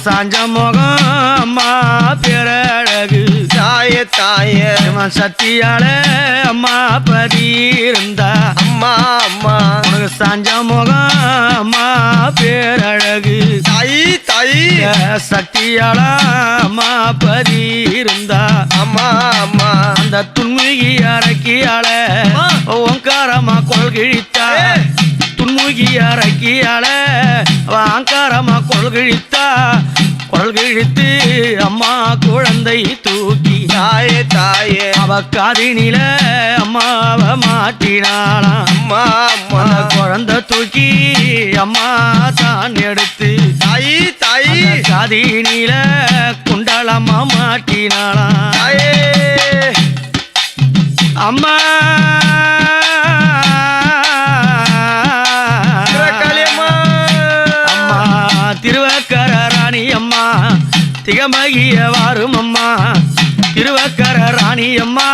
சாஞ்ச முகம் அம்மா பேரழகு தாயே தாயே சத்தியால அம்மா பதி இருந்தா அம்மா அம்மா உனக்கு சாஞ்ச முகம் அம்மா பேரழகு தாயி தாயி சத்தியால அம்மா பதி இருந்தா அம்மா அம்மா அந்த துன்முகி அரக்கியால ஓங்காரமா கொள்கிழித்தா துன்முகி அரக்கியால அங்காரமா கொள்கிழித்தா கொள்கிழித்து அம்மா குழந்தை தூக்கி தாயே தாயே அவ காதினில அம்மாவ மாட்டினாளாம் அம்மா அம்மா குழந்தை தூக்கி அம்மா தான் எடுத்து தாயி தாயி காதினில குண்டலம்மா மாட்டினாளாம் தாயே அம்மா அம்மா திருவக்கர ராணி அம்மா திகமகிய வாரும் அம்மா திருவக்கர ராணி அம்மா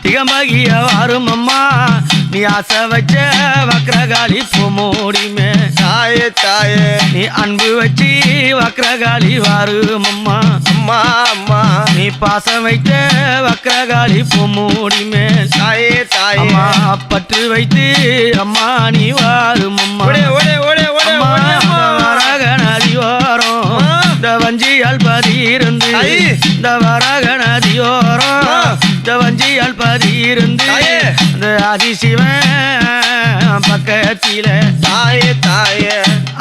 திகமகிய வாரும் அம்மா நீ ஆசை வச்ச வக்ரகாளி பூமூடிமே தாயே தாயே நீ அன்பு வச்சு வக்ரகாளி வாரும் அம்மா அம்மா அம்மா நீ பாசம் வைத்த வக்ரகாளி பூமூடிமே தாயே தாயே அம்மா பற்று வைத்து அம்மா நீ வாரும் அம்மா ஓடே ஓடே ஓடே ஓடே வரக நதியோரம் இந்த வஞ்சியால் பதி இருந்து இந்த வரக நதியோரம் இந்த வஞ்சியால் பதி இருந்து இந்த அதிசிவன் பக்கத்தில தாயே தாயே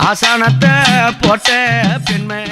ஆசானத்தை போட்ட பெண்மை